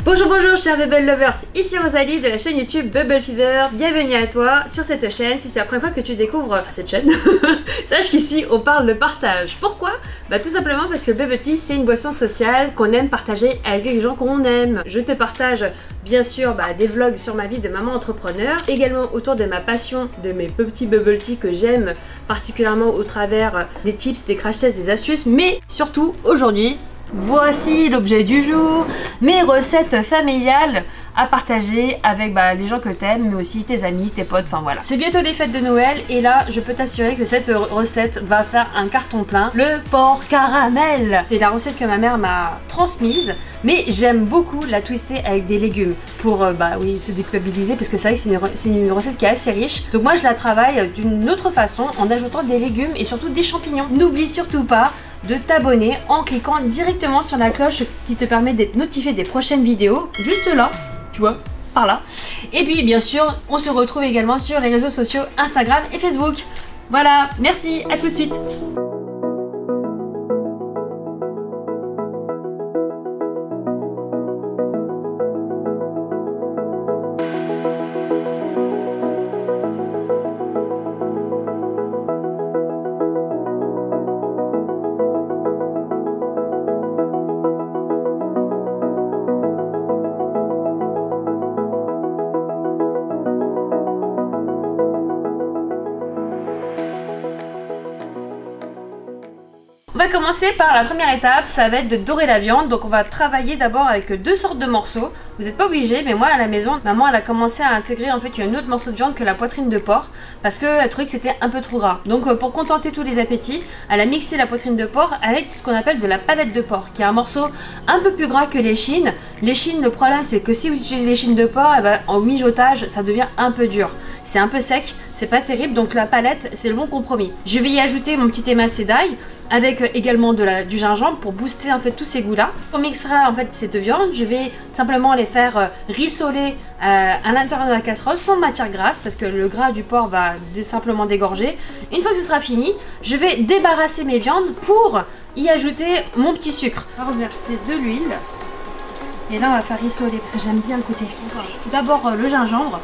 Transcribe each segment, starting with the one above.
Bonjour chers Bubble Lovers, ici Rosalie de la chaîne YouTube Bubble Fever, bienvenue à toi sur cette chaîne. Si c'est la première fois que tu découvres cette chaîne, sache qu'ici on parle de partage. Pourquoi? Bah tout simplement parce que le bubble tea c'est une boisson sociale qu'on aime partager avec les gens qu'on aime. Je te partage bien sûr des vlogs sur ma vie de maman entrepreneur, également autour de ma passion, de mes petits bubble tea que j'aime particulièrement au travers des tips, des crash tests, des astuces, mais surtout aujourd'hui, voici l'objet du jour, mes recettes familiales à partager avec les gens que t'aimes, mais aussi tes amis, tes potes, enfin voilà. C'est bientôt les fêtes de Noël et là je peux t'assurer que cette recette va faire un carton plein. Le porc caramel, c'est la recette que ma mère m'a transmise, mais j'aime beaucoup la twister avec des légumes pour oui, se déculpabiliser, parce que c'est vrai que c'est une recette qui est assez riche. Donc moi je la travaille d'une autre façon en ajoutant des légumes et surtout des champignons. N'oublie surtout pas de t'abonner en cliquant directement sur la cloche qui te permet d'être notifié des prochaines vidéos, juste là, tu vois, par là. Et puis bien sûr, on se retrouve également sur les réseaux sociaux Instagram et Facebook. Voilà, merci, à tout de suite. On va commencer par la première étape, ça va être de dorer la viande. Donc on va travailler d'abord avec deux sortes de morceaux. Vous n'êtes pas obligé, mais moi à la maison, maman elle a commencé à intégrer en fait un autre morceau de viande que la poitrine de porc, parce qu'elle trouvait que c'était un peu trop gras. Donc pour contenter tous les appétits, elle a mixé la poitrine de porc avec ce qu'on appelle de la palette de porc, qui est un morceau un peu plus gras que l'échine. L'échine, le problème c'est que si vous utilisez l'échine de porc, en mijotage ça devient un peu dur. C'est un peu sec, c'est pas terrible, donc la palette c'est le bon compromis. Je vais y ajouter mon petit émacé d'ail avec également du gingembre pour booster en fait tous ces goûts là. On mixera en fait ces deux viandes, je vais simplement les faire rissoler à l'intérieur de la casserole sans matière grasse, parce que le gras du porc va simplement dégorger. Une fois que ce sera fini, je vais débarrasser mes viandes pour y ajouter mon petit sucre. On va reverser de l'huile et là on va faire rissoler parce que j'aime bien le côté rissolé. D'abord le gingembre.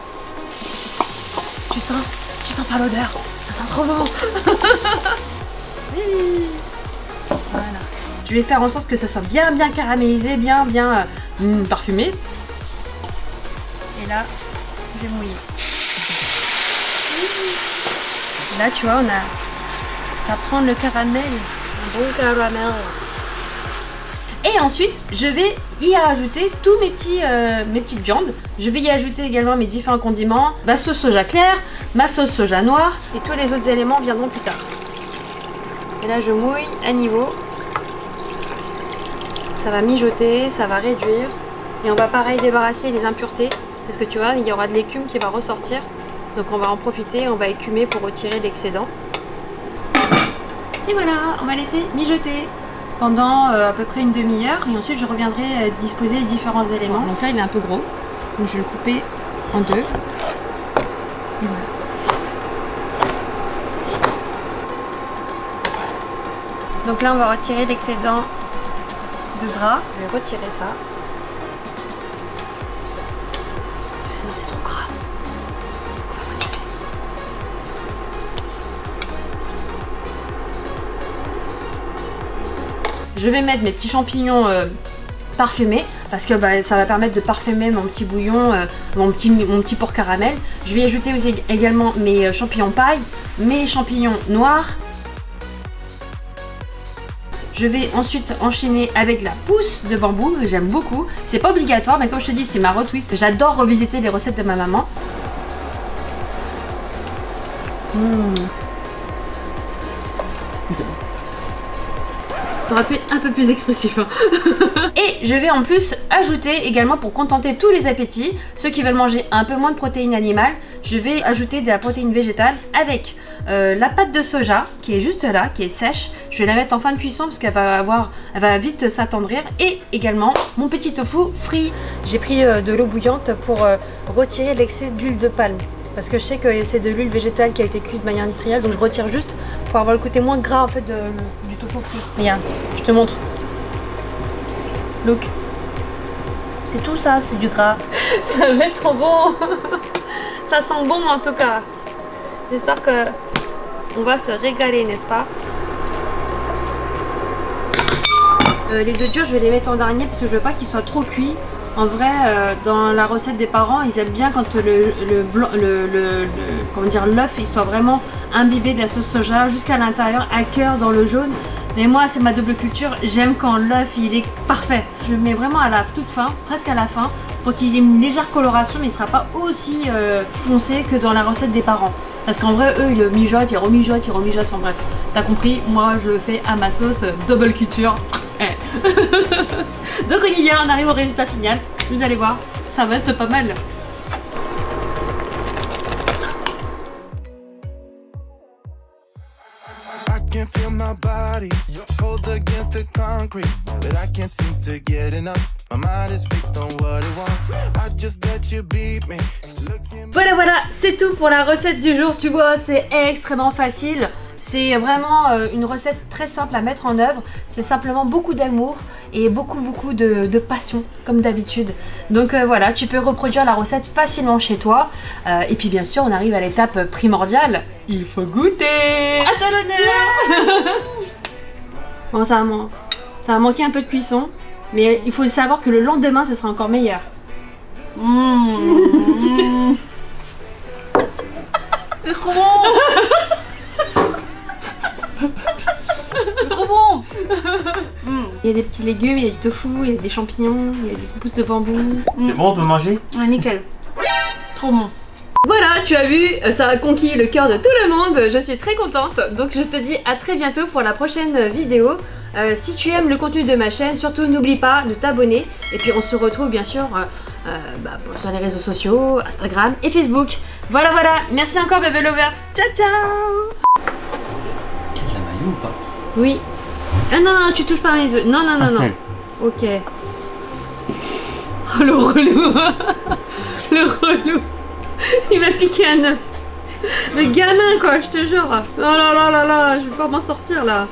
Tu sens pas l'odeur, ça sent trop bon. Voilà. Je vais faire en sorte que ça soit bien caramélisé, bien parfumé. Et là, je vais mouiller. Là, tu vois, ça prend le caramel, un bon caramel. Et ensuite, je vais y ajouter tous mes petites viandes. Je vais y ajouter également mes différents condiments, ma sauce soja claire, ma sauce soja noire, et tous les autres éléments viendront plus tard. Et là, je mouille à niveau. Ça va mijoter, ça va réduire. Et on va pareil débarrasser les impuretés, parce que tu vois, il y aura de l'écume qui va ressortir. Donc on va en profiter, on va écumer pour retirer l'excédent. Et voilà, on va laisser mijoter pendant à peu près une demi-heure, et ensuite je reviendrai disposer les différents éléments. Donc là il est un peu gros, donc je vais le couper en deux. Et voilà. Donc là on va retirer l'excédent de gras. Je vais retirer ça. Sinon c'est trop gras. Je vais mettre mes petits champignons parfumés, parce que ça va permettre de parfumer mon petit bouillon, mon petit porc caramel. Je vais y ajouter aussi également mes champignons paille, mes champignons noirs. Je vais ensuite enchaîner avec la pousse de bambou, que j'aime beaucoup. C'est pas obligatoire, mais comme je te dis, c'est ma retwist. J'adore revisiter les recettes de ma maman. T'aurais pu être un peu plus expressif, hein. Et je vais en plus ajouter également, pour contenter tous les appétits, ceux qui veulent manger un peu moins de protéines animales, je vais ajouter de la protéine végétale avec la pâte de soja qui est juste là, qui est sèche. Je vais la mettre en fin de cuisson parce qu'elle va vite s'attendrir, et également mon petit tofu frit. J'ai pris de l'eau bouillante pour retirer l'excès d'huile de palme, parce que je sais que c'est de l'huile végétale qui a été cuite de manière industrielle, donc je retire juste pour avoir le côté moins gras en fait du tofu frit. Regarde, je te montre. Look. C'est tout ça, c'est du gras. Ça va être trop bon. Ça sent bon en tout cas. J'espère que on va se régaler, n'est-ce pas? Les œufs durs, je vais les mettre en dernier parce que je veux pas qu'ils soient trop cuits. En vrai, dans la recette des parents, ils aiment bien quand comment dire, l'œuf il soit vraiment imbibé de la sauce soja jusqu'à l'intérieur, à cœur dans le jaune. Mais moi, c'est ma double culture. J'aime quand l'œuf il est parfait. Je le mets vraiment à la toute fin, presque à la fin, pour qu'il ait une légère coloration, mais il sera pas aussi foncé que dans la recette des parents. Parce qu'en vrai, eux, ils le mijotent, ils remijotent, ils remijotent. Enfin bref, t'as compris. Moi, je le fais à ma sauce double culture. Donc on y vient, on arrive au résultat final. Vous allez voir, ça va être pas mal. Can feel my body cold against the concrete, but I can't seem to get enough. My mind is fixed on what it wants. I just let you beat me. Voilà, c'est tout pour la recette du jour. Tu vois, c'est extrêmement facile. C'est vraiment une recette très simple à mettre en œuvre. C'est simplement beaucoup d'amour et beaucoup de passion, comme d'habitude. Donc voilà, tu peux reproduire la recette facilement chez toi. Et puis bien sûr, on arrive à l'étape primordiale. Il faut goûter. À toi l'honneur. Bon, ça va manquer un peu de cuisson. Mais il faut savoir que le lendemain, ce sera encore meilleur. C'est trop bon. C'est trop bon. Il y a des petits légumes, il y a du tofu, il y a des champignons, il y a des pousses de bambou. C'est bon, on peut manger? Ouais, nickel. Trop bon. Voilà, tu as vu, ça a conquis le cœur de tout le monde. Je suis très contente. Donc je te dis à très bientôt pour la prochaine vidéo. Si tu aimes le contenu de ma chaîne, surtout n'oublie pas de t'abonner. Et puis on se retrouve bien sûr sur les réseaux sociaux, Instagram et Facebook. Voilà, merci encore Bébé Lovers. Ciao, ciao. Il y a de la maillot ou pas? Oui. Ah non, tu touches pas les œufs. Non. Seul. Ok. Oh le relou. Le relou. Il m'a piqué un œuf. Le gamin quoi, je te jure. Oh là là, je vais pas m'en sortir là.